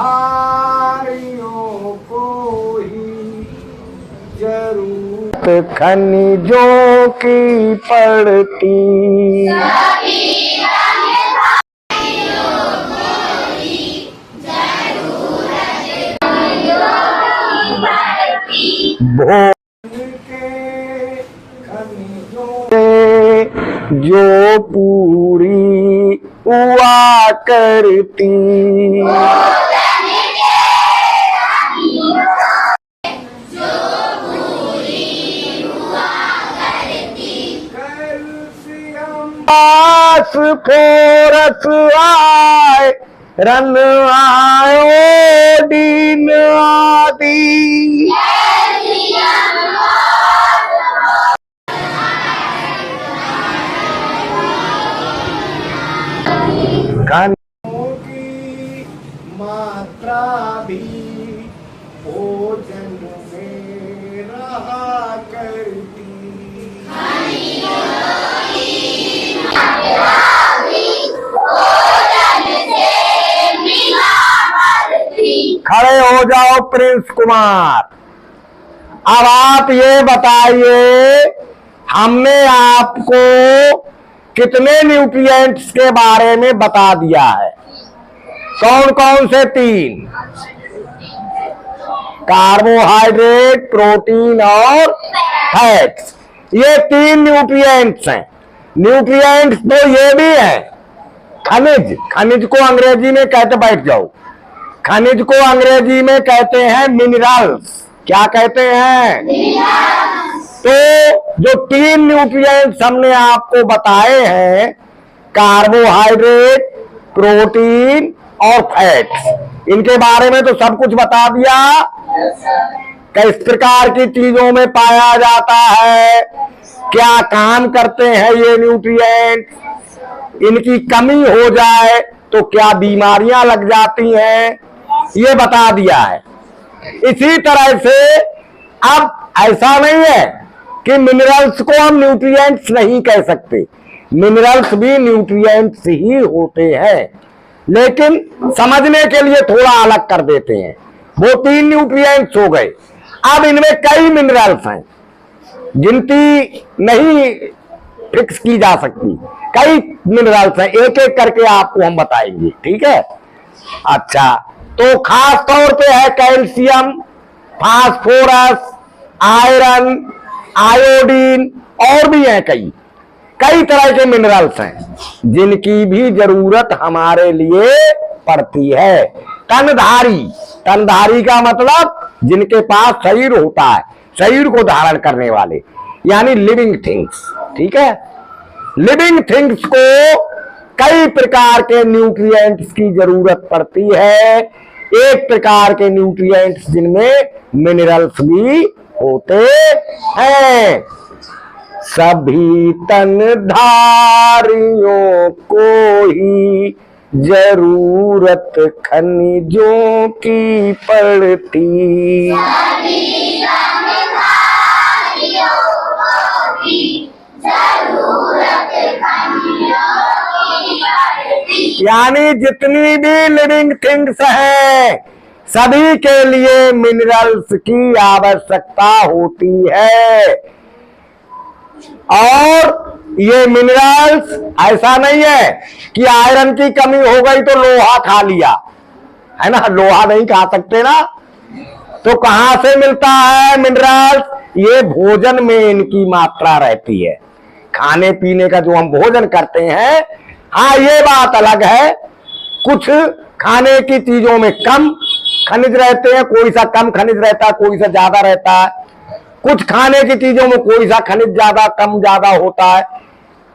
धारियों को ही जरूरत खनिजों की पड़ती। भोजन के खनिजों से जो पूरी हुआ करती। फास्फोरस आयरन आयोडीन आदि खनिजों की मात्रा भी भोजन में रहा करती। खड़े हो जाओ प्रिंस कुमार। अब आप ये बताइए, हमने आपको कितने न्यूट्रिएंट्स के बारे में बता दिया है? कौन कौन से? 3, कार्बोहाइड्रेट, प्रोटीन और फैट्स। ये 3 न्यूट्रिएंट्स हैं। न्यूट्रिएंट्स तो ये भी है खनिज। खनिज को अंग्रेजी में कहते, बैठ जाओ, खनिज को अंग्रेजी में कहते हैं मिनरल्स। क्या कहते हैं? तो जो 3 न्यूट्रिएंट्स हमने आपको बताए हैं, कार्बोहाइड्रेट, प्रोटीन और फैट्स, इनके बारे में तो सब कुछ बता दिया। किस प्रकार की चीजों में पाया जाता है, क्या काम करते हैं ये न्यूट्रिएंट, इनकी कमी हो जाए तो क्या बीमारियां लग जाती हैं, ये बता दिया है। इसी तरह से अब ऐसा नहीं है कि मिनरल्स को हम न्यूट्रिएंट्स नहीं कह सकते। मिनरल्स भी न्यूट्रिएंट्स ही होते हैं, लेकिन समझने के लिए थोड़ा अलग कर देते हैं। वो 3 न्यूट्रिएंट्स हो गए। अब इनमें कई मिनरल्स हैं, गिनती नहीं फिक्स की जा सकती। कई मिनरल्स हैं, एक एक करके आपको हम बताएंगे, ठीक है? अच्छा, तो खास तौर पे है कैल्शियम, फास्फोरस, आयरन, आयोडीन, और भी हैं कई तरह के मिनरल्स हैं जिनकी भी जरूरत हमारे लिए पड़ती है। तनधारी का मतलब जिनके पास शरीर होता है, शरीर को धारण करने वाले, यानी लिविंग थिंग्स, ठीक है? लिविंग थिंग्स को कई प्रकार के न्यूट्रिएंट्स की जरूरत पड़ती है। एक प्रकार के न्यूट्रिएंट्स जिनमें मिनरल्स भी होते हैं। सभी तनधारियों को ही जरूरत खनिजों की पड़ती। यानी जितनी भी लिविंग थिंग्स हैं, सभी के लिए मिनरल्स की आवश्यकता होती है। और ये मिनरल्स ऐसा नहीं है कि आयरन की कमी हो गई तो लोहा खा लिया, है ना? लोहा नहीं खा सकते ना। तो कहां से मिलता है मिनरल्स? ये भोजन में इनकी मात्रा रहती है। खाने पीने का जो हम भोजन करते हैं, हाँ ये बात अलग है, कुछ खाने की चीजों में कम खनिज रहते हैं, कोई सा कम खनिज रहता है, कोई सा ज्यादा रहता है। कुछ खाने की चीजों में कोई सा खनिज ज्यादा कम ज्यादा होता है,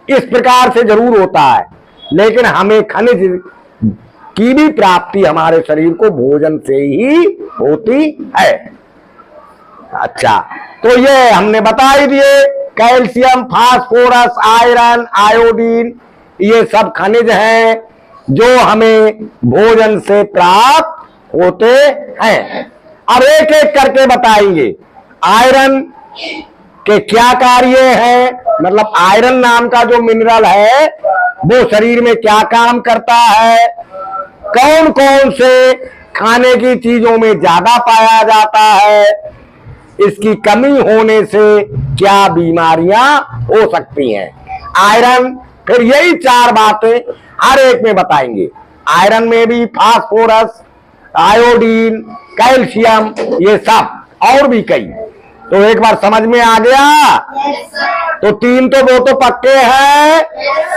इस प्रकार से जरूर होता है। लेकिन हमें खनिज की भी प्राप्ति हमारे शरीर को भोजन से ही होती है। अच्छा, तो ये हमने बता ही दिए, कैल्शियम, फास्फोरस, आयरन, आयोडीन, ये सब खनिज हैं जो हमें भोजन से प्राप्त होते हैं। अब एक एक करके बताएंगे आयरन के क्या कार्य हैं, मतलब आयरन नाम का जो मिनरल है वो शरीर में क्या काम करता है, कौन कौन से खाने की चीजों में ज्यादा पाया जाता है, इसकी कमी होने से क्या बीमारियां हो सकती हैं। आयरन, फिर यही 4 बातें हर एक में बताएंगे। आयरन में भी फास्फोरस, आयोडीन, कैल्शियम, ये सब और भी कई। तो एक बार समझ में आ गया? तो 3 तो वो तो पक्के हैं।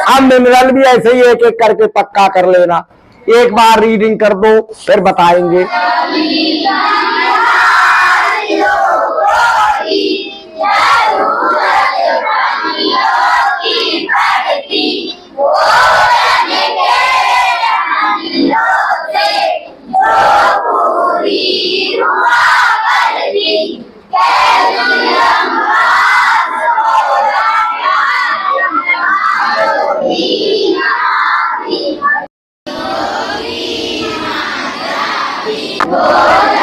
अब मिनरल भी ऐसे ही एक एक करके पक्का कर लेना। एक बार रीडिंग कर दो, फिर बताएंगे। Oh